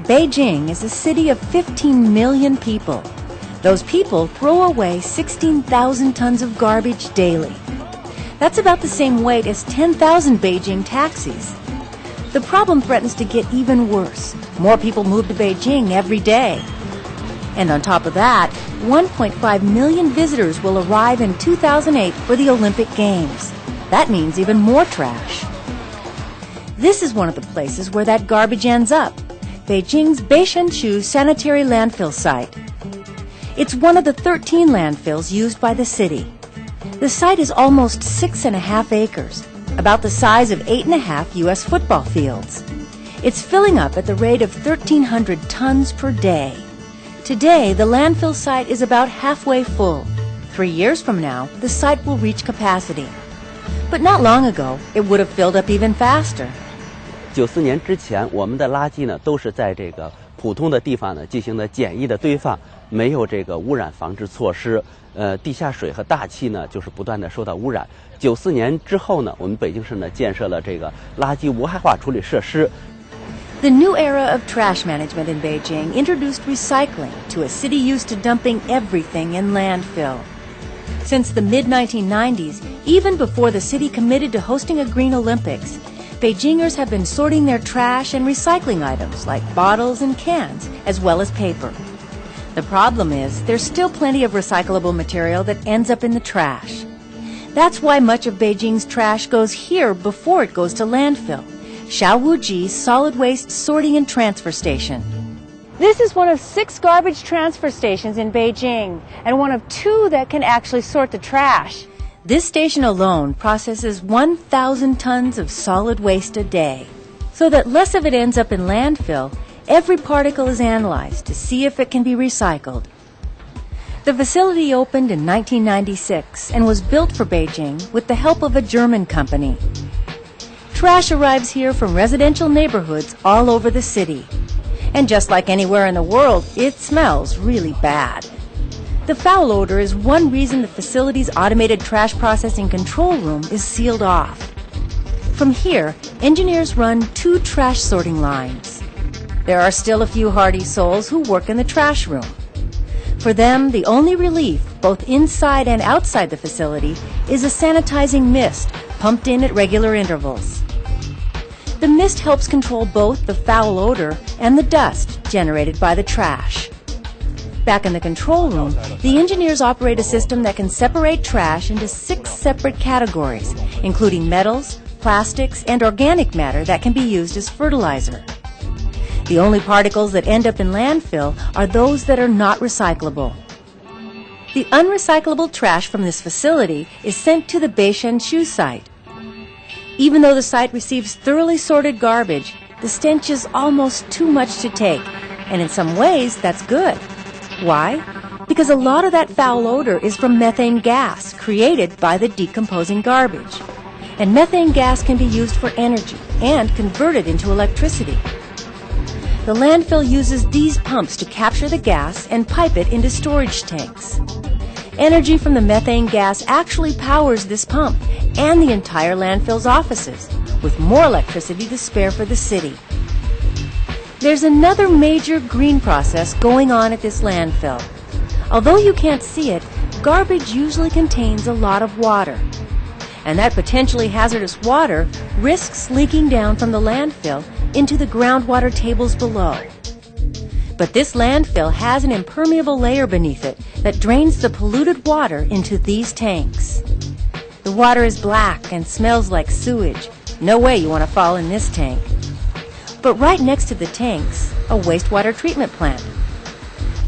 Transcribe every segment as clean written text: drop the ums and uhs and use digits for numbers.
Beijing is a city of 15 million people. Those people throw away 16,000 tons of garbage daily. That's about the same weight as 10,000 Beijing taxis. The problem threatens to get even worse. More people move to Beijing every day. And on top of that, 1.5 million visitors will arrive in 2008 for the Olympic Games. That means even more trash. This is one of the places where that garbage ends up, Beijing's Beijing sanitary landfill site. It's one of the 13 landfills used by the city. The site is almost 6.5 acres, about the size of 8.5 U.S. football fields. It's filling up at the rate of 1,300 tons per day. Today, the landfill site is about halfway full. 3 years from now, the site will reach capacity. But not long ago, it would have filled up even faster. 94年之前，我们的垃圾呢都是在这个普通的地方呢进行的简易的堆放，没有这个污染防治措施。地下水和大气呢就是不断的受到污染。94年之后呢，我们北京市呢建设了这个垃圾无害化处理设施。 The new era of trash management in Beijing introduced recycling to a city used to dumping everything in landfill. Since the mid-1990s, even before the city committed to hosting a Green Olympics, Beijingers have been sorting their trash and recycling items like bottles and cans, as well as paper. The problem is there's still plenty of recyclable material that ends up in the trash. That's why much of Beijing's trash goes here before it goes to landfill, Shaowuji's solid waste sorting and transfer station. This is one of 6 garbage transfer stations in Beijing, and one of 2 that can actually sort the trash. This station alone processes 1,000 tons of solid waste a day. So that less of it ends up in landfill, every particle is analyzed to see if it can be recycled. The facility opened in 1996 and was built for Beijing with the help of a German company. Trash arrives here from residential neighborhoods all over the city. And just like anywhere in the world, it smells really bad. The foul odor is one reason the facility's automated trash processing control room is sealed off. From here, engineers run 2 trash sorting lines. There are still a few hardy souls who work in the trash room. For them, the only relief, both inside and outside the facility, is a sanitizing mist pumped in at regular intervals. The mist helps control both the foul odor and the dust generated by the trash. Back in the control room, the engineers operate a system that can separate trash into 6 separate categories, including metals, plastics, and organic matter that can be used as fertilizer. The only particles that end up in landfill are those that are not recyclable. The unrecyclable trash from this facility is sent to the Beijing site. Even though the site receives thoroughly sorted garbage, the stench is almost too much to take, and in some ways that's good. Why? Because a lot of that foul odor is from methane gas created by the decomposing garbage. And methane gas can be used for energy and converted into electricity. The landfill uses these pumps to capture the gas and pipe it into storage tanks. Energy from the methane gas actually powers this pump and the entire landfill's offices, with more electricity to spare for the city. There's another major green process going on at this landfill. Although you can't see it, garbage usually contains a lot of water. And that potentially hazardous water risks leaking down from the landfill into the groundwater tables below. But this landfill has an impermeable layer beneath it that drains the polluted water into these tanks. The water is black and smells like sewage. No way you want to fall in this tank. But right next to the tanks, a wastewater treatment plant.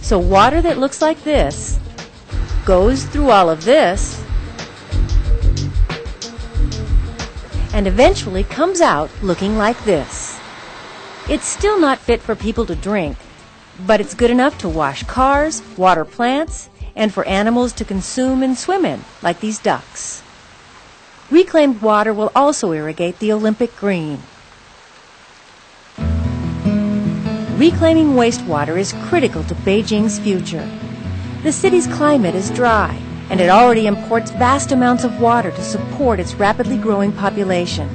So water that looks like this goes through all of this and eventually comes out looking like this. It's still not fit for people to drink, but it's good enough to wash cars, water plants, and for animals to consume and swim in, like these ducks. Reclaimed water will also irrigate the Olympic green. Reclaiming wastewater is critical to Beijing's future. The city's climate is dry, and it already imports vast amounts of water to support its rapidly growing population.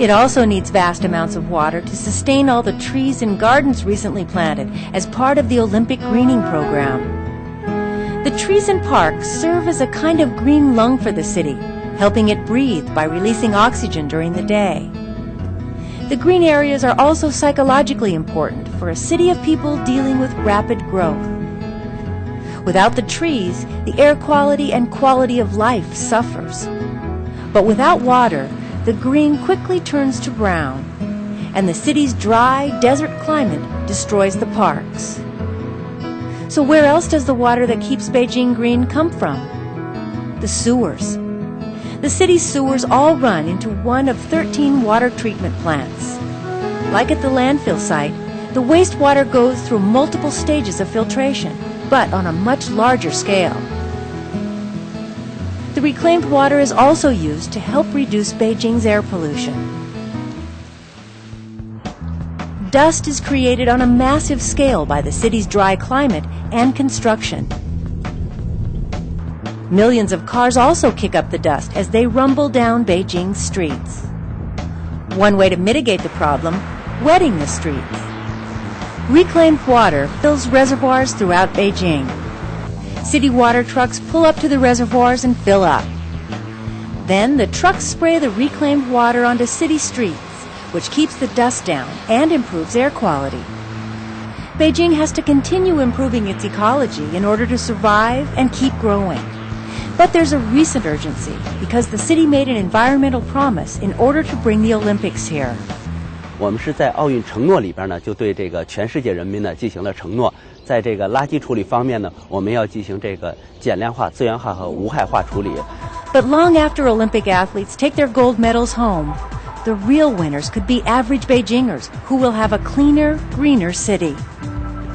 It also needs vast amounts of water to sustain all the trees and gardens recently planted as part of the Olympic greening program. The trees and parks serve as a kind of green lung for the city, helping it breathe by releasing oxygen during the day. The green areas are also psychologically important for a city of people dealing with rapid growth. Without the trees, the air quality and quality of life suffers. But without water, the green quickly turns to brown, and the city's dry, desert climate destroys the parks. So where else does the water that keeps Beijing green come from? The sewers. The city's sewers all run into one of 13 water treatment plants. Like at the landfill site, the wastewater goes through multiple stages of filtration, but on a much larger scale. The reclaimed water is also used to help reduce Beijing's air pollution. Dust is created on a massive scale by the city's dry climate and construction. Millions of cars also kick up the dust as they rumble down Beijing's streets. One way to mitigate the problem, wetting the streets. Reclaimed water fills reservoirs throughout Beijing. City water trucks pull up to the reservoirs and fill up. Then the trucks spray the reclaimed water onto city streets, which keeps the dust down and improves air quality. Beijing has to continue improving its ecology in order to survive and keep growing. But there's a recent urgency because the city made an environmental promise in order to bring the Olympics here. 我们是在奥运承诺里边呢，就对这个全世界人民呢进行了承诺。在这个垃圾处理方面呢，我们要进行这个减量化、资源化和无害化处理。But long after Olympic athletes take their gold medals home, the real winners could be average Beijingers who will have a cleaner, greener city.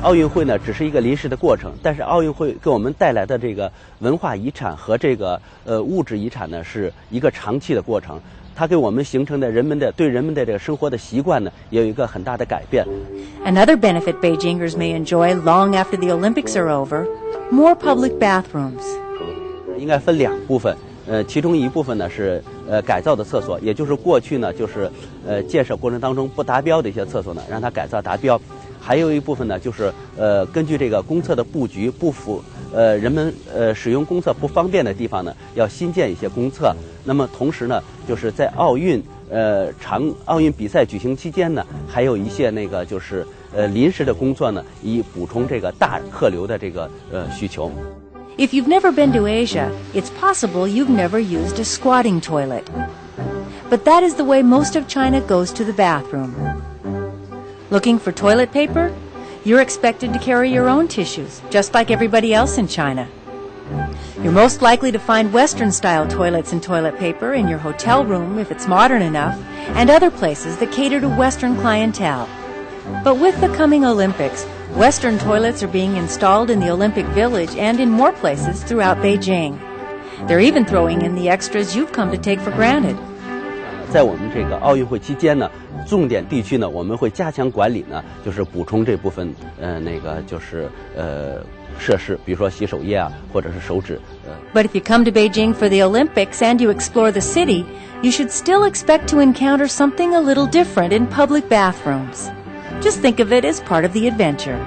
奥运会呢只是一个临时的过程，但是奥运会给我们带来的这个文化遗产和这个物质遗产呢是一个长期的过程。它给我们形成的对人们的这个生活的习惯呢，也有一个很大的改变。Another benefit Beijingers may enjoy long after the Olympics are over: more public bathrooms. 应该分两部分，其中一部分呢是改造的厕所，也就是过去呢就是建设过程当中不达标的一些厕所呢，让它改造达标。还有一部分呢，就是根据这个公厕的布局人们使用公厕不方便的地方呢，要新建一些公厕。那么同时呢，就是在奥运比赛举行期间呢，还有一些那个就是临时的工作呢，以补充这个大客流的这个需求。If you've never been to Asia, it's possible you've never used a squatting toilet. But that is the way most of China goes to the bathroom. Looking for toilet paper? You're expected to carry your own tissues, just like everybody else in China. You're most likely to find Western-style toilets and toilet paper in your hotel room if it's modern enough, and other places that cater to Western clientele. But with the coming Olympics, Western toilets are being installed in the Olympic Village and in more places throughout Beijing. They're even throwing in the extras you've come to take for granted. 在我们这个奥运会期间呢，重点地区呢，我们会加强管理呢，就是补充这部分设施，比如说洗手液啊，或者是手纸。But if you come to Beijing for the Olympics and you explore the city, you should still expect to encounter something a little different in public bathrooms. Just think of it as part of the adventure.